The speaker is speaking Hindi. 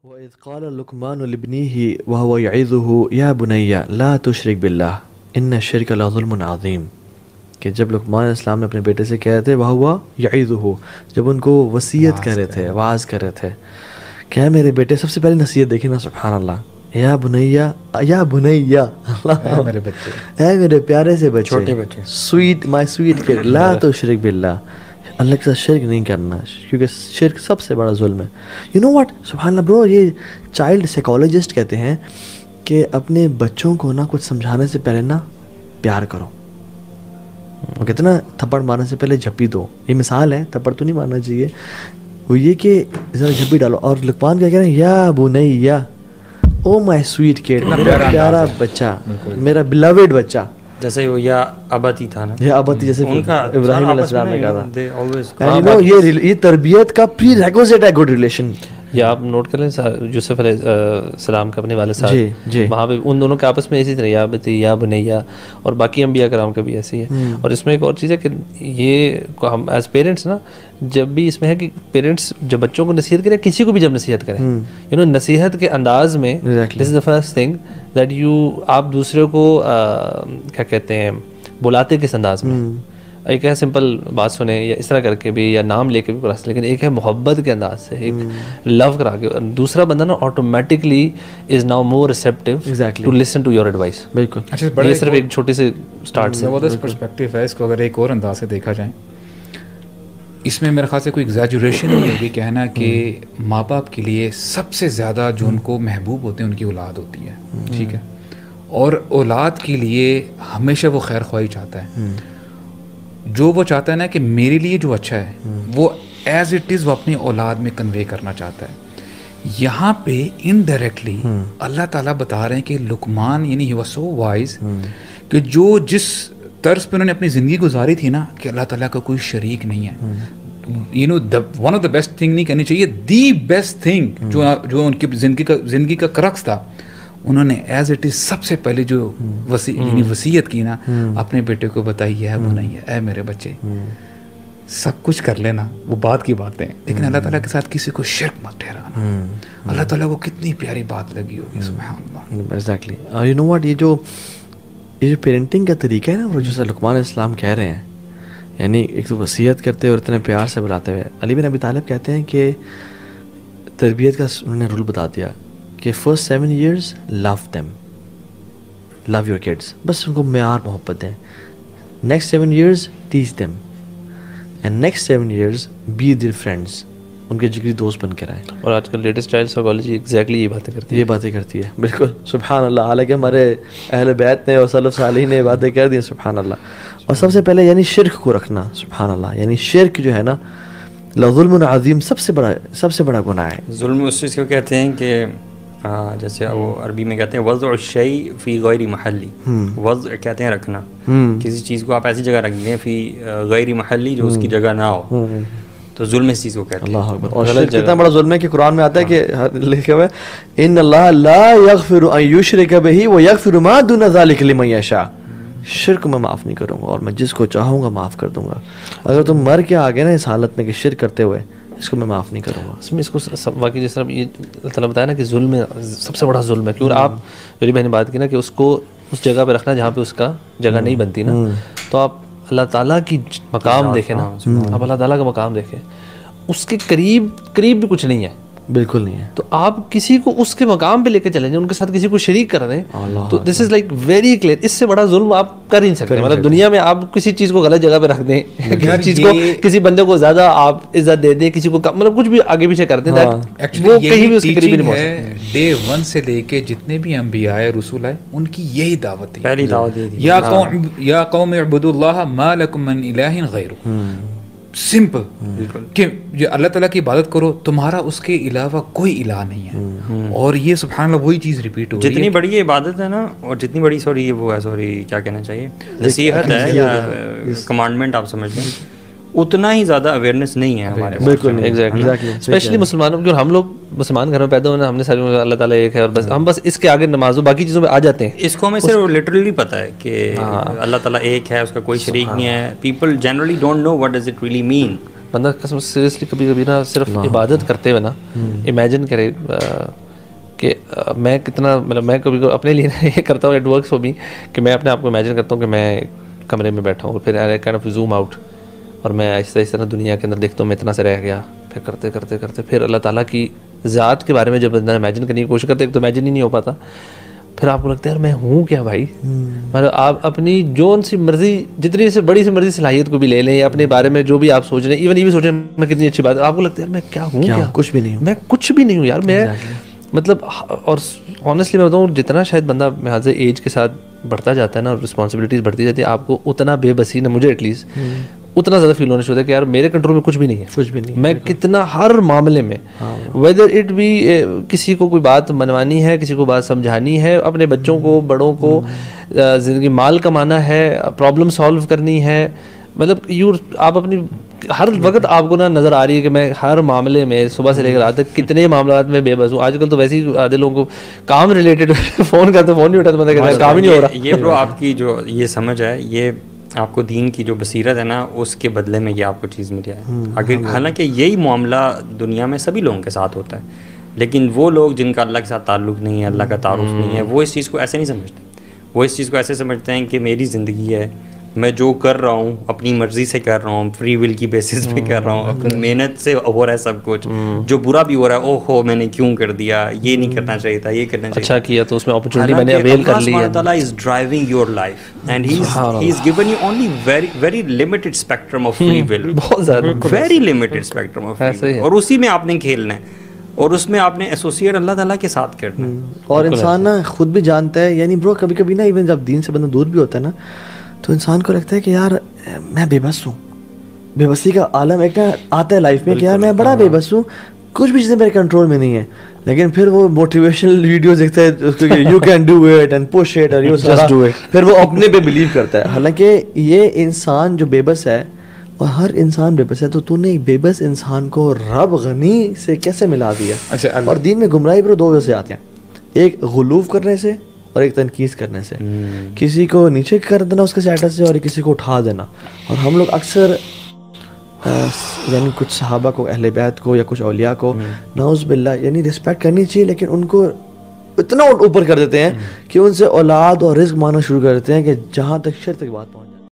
वइज़ क़ाल लुक़मानु लिब्निही व हुवा यईज़ुहु या बुनय्या ला तुशरिक बिल्लाह इन्न शिर्क लज़ुल्मुन अज़ीम। कि जब लुक़मान इस्लाम ने अपने बेटे से कह रहे थे वह हुआ यईज़ुहु, जब उनको वसीयत कर रहे थे, वाज़ कर रहे थे, क्या मेरे बेटे, सबसे पहले नसीहत देखी ना, सुभान अल्लाह, या बुनैया, या बुनैया, अल्लाह, मेरे बच्चे, ऐ मेरे प्यारे से बच्चे, छोटे बच्चे, स्वीट माय स्वीट किड, ला तुशरिक बिल्लाह, अल्लाह के साथ शिरक नहीं करना, क्योंकि शिरक सबसे बड़ा जुल्म है। यू नो व्हाट, सुभान अल्लाह ब्रो, ये चाइल्ड साइकोलॉजिस्ट कहते हैं कि अपने बच्चों को ना कुछ समझाने से पहले ना प्यार करो। वो कहते ना थप्पड़ मारने से पहले झप्पी दो, ये मिसाल है, थप्पड़ तो नहीं मारना चाहिए, वो ये कि ज़रा झप्पी डालो। और लुक़मान क्या कह रहे हैं, या बुनैया, ओ माय स्वीट किड, मेरा प्यारा बच्चा, मेरा बिलवेड बच्चा, जैसे वो या अबती था ना, या अबती जैसे उनका इब्राहिम अलैहिस्सलाम ने कहा था। they always And you know, ये तरबियत का प्री रेक्विजिट है गुड रिलेशन। या आप नोट कर लें यूसुफ सलाम का अपने वाले साथ, जी। वहाँ पे उन दोनों के आपस में इसी तरह या बती या बुनैया, और बाकी अंबिया कराम का भी ऐसी है। और इसमें एक और चीज़ है कि ये हम एज पेरेंट्स ना, जब भी इसमें है कि पेरेंट्स जब बच्चों को नसीहत करें, किसी को भी जब नसीहत करें, यू नो, नसीहत के अंदाज में, this is the first thing that आप दूसरे को क्या कहते हैं, बुलाते किस अंदाज में। एक है सिंपल बात सुने या इस तरह करके भी, या नाम लेके भी बुला सकते, लेकिन एक है मोहब्बत के अंदाज से, एक लव करा के। दूसरा बंदा ना automatically is now more receptive to listen to your advice. बिल्कुल, अच्छा, ये सिर्फ एक छोटी से स्टार्ट से ज़बरदस्त पर्सपेक्टिव है। इसको अगर एक और अंदाज से देखा जाए, इसमें मेरे ख्याल से कोई एग्जैजुरेशन नहीं होगी कहना कि माँ बाप के लिए सबसे ज़्यादा जो उनको महबूब होते हैं उनकी औलाद होती है, ठीक है, और औलाद के लिए हमेशा वो खैर ख्वाही चाहता है। जो वो चाहता है ना कि मेरे लिए जो अच्छा है वो एज इट इज़ वो अपनी औलाद में कन्वे करना चाहता है। यहाँ पे इनडायरेक्टली अल्लाह ताला बता रहे हैं कि लुकमान यानी ही वाज सो वाइज कि जो जिस तर्ज पे उन्होंने अपनी ज़िंदगी गुजारी थी ना, कि अल्लाह ताला का कोई शरीक नहीं है, you know, one of the best thing नहीं कहनी चाहिए, दी बेस्ट थिंग जो उनकी ज़िंदगी का क्रक्स था, उन्होंने एज इट इज़ सबसे पहले जो वसीयत की ना, अपने बेटे को बताई है वो नहीं है, ऐ मेरे बच्चे, सब कुछ कर लेना, वो बात की बातें, लेकिन अल्लाह ताला के साथ किसी को शिर्क मत ठहराना। अल्लाह ताला को कितनी प्यारी बात लगी होगी, सुभान अल्लाह। एग्जैक्टली। और यू नो व्हाट, ये जो पेरेंटिंग का तरीका है ना, वो जैसे लुक़मान इस्लाम कह रहे हैं, यानी एक तो वसीयत करते हुए और इतने प्यार से बुलाते हुए। अली बिन अबी तालिब कहते हैं कि तरबियत का उन्होंने रूल बता दिया कि first 7 years love them, love your kids, बस उनको म्यार मोहब्बत दें। Next 7 years teach them, and next 7 years be their friends, उनके जिगरी दोस्त बन कर आए। और आजकल लेटेस्ट चाइल्ड साइकोलॉजी एग्जैक्टली ये बातें करती है, बिल्कुल, सुभान अल्लाह। हालांकि हमारे अहले बैत ने और सलफ़ सालिहीन ने बातें कर दी, सुभान अल्लाह। और सबसे पहले यानी शिर्क को रखना, सुभान अल्लाह, यानी शिर्क जो है ना, लज़ुल्मुन अज़ीम, सबसे बड़ा गुनाह है। जुल्म उस चीज़ को कहते हैं कि जैसे वो अरबी में कहते हैं वज़अ शै फ़ी गैरि महल्ली, वज़अ कहते हैं रखना, किसी चीज़ को आप ऐसी जगह रख दें फ़ी गैरि महल्ली, जो उसकी जगह ना हो, तो जुल्म इस चीज़ को कहते हैं। अल्लाह अकबर। और शिर्क कितना बड़ा जुल्म है कि कुरान में आता है कि लिखा हुआ है इन्नल्लाह ला यग़फ़िरु अन युश्रिका बिही व यग़फ़िरु मा दुना ज़ालिका लिमन यशा। शिर्क मैं माफ़ नहीं करूँगा और मैं जिसको चाहूँगा माफ़ कर दूँगा। अगर तुम मर के आ गए ना इस हालत में कि शिर्क करते हुए, इसको मैं माफ़ नहीं करूँगा। इसमें इसको वाकई जिस तरह ये अल्लाह ताला बताया ना कि जुल्म सबसे बड़ा जुल्म है, क्योंकि आप मेरी बहन बात की ना कि उसको उस जगह पे रखना जहाँ पे उसका जगह नहीं बनती ना, तो आप अल्लाह ताला की मकाम देखें ना, आप अल्लाह ताला का मकाम देखें, उसके करीब भी कुछ नहीं है, बिल्कुल नहीं है। तो आप किसी को उसके मकाम पे लेके चले जाएं, उनके साथ किसी को शरीक कर रहे हैं, तो this is like very clear. इससे बड़ा जुल्म आप कर ही नहीं सकते। मतलब दुनिया में आप किसी चीज को गलत जगह पे रख दें, किसी चीज को, किसी बंदे को ज्यादा आप इज्जत दे दें, किसी को मतलब कुछ भी आगे पीछे कर दें, वो कहीं भी उसके करीब नहीं पहुंच सकते। डे 1 से लेके जितने भी अंबिया आए, रसूल आए, उनकी यही दावत है, पहली दावत दे दी, या कौम इअ्बुदुल्लाह मा लकुम मिन इलाहिन गैरु, सिंपल, कि ये अल्लाह ताला की इबादत करो, तुम्हारा उसके अलावा कोई इलाह नहीं है। और ये सुभान अल्लाह वही चीज़ रिपीट हो रही है। जितनी बड़ी ये इबादत है ना, और जितनी बड़ी क्या कहना चाहिए, नसीहत है या कमांडमेंट आप समझ लें, उतना ही ज़्यादा अवेयरनेस नहीं है हमारे पास। बिल्कुल एग्जैक्टली, स्पेशली मुसलमानों की। और हम लोग मुसलमान घर में पैदा होना, हमने सारे अल्लाह ताला एक है, और बस हम बस इसके आगे नमाजों बाकी चीज़ों में आ जाते हैं। इसको हमें सिर्फ लिटरली पता है कि अल्लाह ताला एक है, उसका कोई शरीक नहीं है। People generally don't know what does it really mean बंदा कसम सीरियसली कभी कभी ना सिर्फ इबादत करते हुए ना इमेजिन करे कि मैं कितना, मतलब मैं कभी अपने लिए ये करता हूँ, इट वर्क्स फॉर मी, कि मैं अपने आप को इमेजिन करता हूँ कि मैं कमरे में बैठा हूँ, फिर I kind of zoom out और मैं ऐसा इस तरह दुनिया के अंदर देखता हूँ मैं इतना से रह गया, फिर करते करते करते फिर अल्लाह ताला की ज़ात के बारे में जब बंदा इमेजिन करने की कोशिश करते तो इमेजिन ही नहीं हो पाता। फिर आपको लगता है यार मैं हूँ क्या भाई, मतलब आप अपनी जोन सी मर्जी, जितनी से बड़ी सी मर्जी सलाहियत को भी ले लें, या अपने बारे में जो भी आप सोच रहे हैं, इवन ये भी सोच रहे हैं मैं कितनी अच्छी बात है, आपको लगता है यार मैं क्या हूँ, क्या कुछ भी नहीं हूँ, मैं कुछ भी नहीं हूँ यार, मैं मतलब। और ऑनेस्टली मैं बताऊँ, जितना शायद बंदा मेरे से एज के साथ बढ़ता जाता है ना, रिस्पॉन्सिबिलिटीज बढ़ती जाती है, आपको उतना बेबसी ना, मुझे एटलीस्ट उतना ज़्यादा फील होने शुरू होता है कि यार मेरे कंट्रोल में कुछ भी नहीं है, कुछ भी नहीं, मैं कितना हर मामले में, वेदर इट भी किसी को कोई बात मनवानी है, किसी को बात समझानी है, अपने बच्चों को, बड़ों को ज़िंदगी माल कमाना है, प्रॉब्लम सॉल्व करनी है, मतलब आप अपनी हर वक्त आपको ना नज़र आ रही है कि मैं हर मामले में सुबह से लेकर रात तक कितने मामला में बेबस हूँ। आजकल तो वैसे ही आधे लोगों को काम रिलेटेड फ़ोन करते, फ़ोन नहीं उठाते, मतलब काम ही नहीं हो रहा। ये ब्रो आपकी जो ये समझ है, ये आपको दीन की जो बसीरत है ना, उसके बदले में ये आपको चीज़ मिली है। अगर हालांकि यही मामला दुनिया में सभी लोगों के साथ होता है, लेकिन वो लोग जिनका अल्लाह के साथ ताल्लुक़ नहीं है, अल्लाह का तारुफ नहीं है, वो इस चीज़ को ऐसे नहीं समझते। वो इस चीज़ को ऐसे समझते हैं कि मेरी ज़िंदगी है, मैं जो कर रहा हूँ अपनी मर्ज़ी से कर रहा हूँ, फ्री विल की बेसिस पे कर रहा हूँ, अपनी मेहनत से हो रहा है सब कुछ, जो बुरा भी हो रहा है, ओहो मैंने क्यों कर दिया, ये नहीं करना चाहिए था, ये करना चाहिए, अच्छा किया तो उसमें अपॉर्चुनिटी मैंने अवेल कर ली है। अल्लाह ताला is driving your life and he is given you only very very limited spectrum of free will, बहुत ज़्यादा, very limited spectrum of free will, और उसी में आपने खेलना है और उसमें आपने एसोसिएट अल्लाह ताला के साथ करना है। और इंसान ना खुद भी जानता है, यानी ब्रो कभी कभी ना इवन जब दीन से बंदा दूर भी होता है ना, तो इंसान को लगता है कि यार मैं बेबस हूँ, बेबसी का आलम एक ना आता है लाइफ में कि यार मैं बड़ा बेबस हूँ, कुछ भी चीज़ें मेरे कंट्रोल में नहीं है। लेकिन फिर वो मोटिवेशनल वीडियोस देखता है, you can do it and push it और यू जस्ट डू इट, फिर वो अपने पे बिलीव करता है। हालांकि ये इंसान जो बेबस है, और हर इंसान बेबस है, तो तूने एक बेबस इंसान को रब गनी से कैसे मिला दिया। अच्छा, और दीन में गुमराही ब्रो दो वजह से आते हैं, एक गुलूफ करने से और एक तनकीस करने से, किसी को नीचे कर देना उसके स्टेटस से और किसी को उठा देना। और हम लोग अक्सर यानी कुछ सहाबा को, अहले बैत को या कुछ औलिया को नौज़ बिल्लाह यानी रिस्पेक्ट करनी चाहिए, लेकिन उनको इतना ऊपर कर देते हैं कि उनसे औलाद और रिज़्क़ मांगना शुरू कर देते हैं कि जहाँ तक शिर्क तक बात पहुँच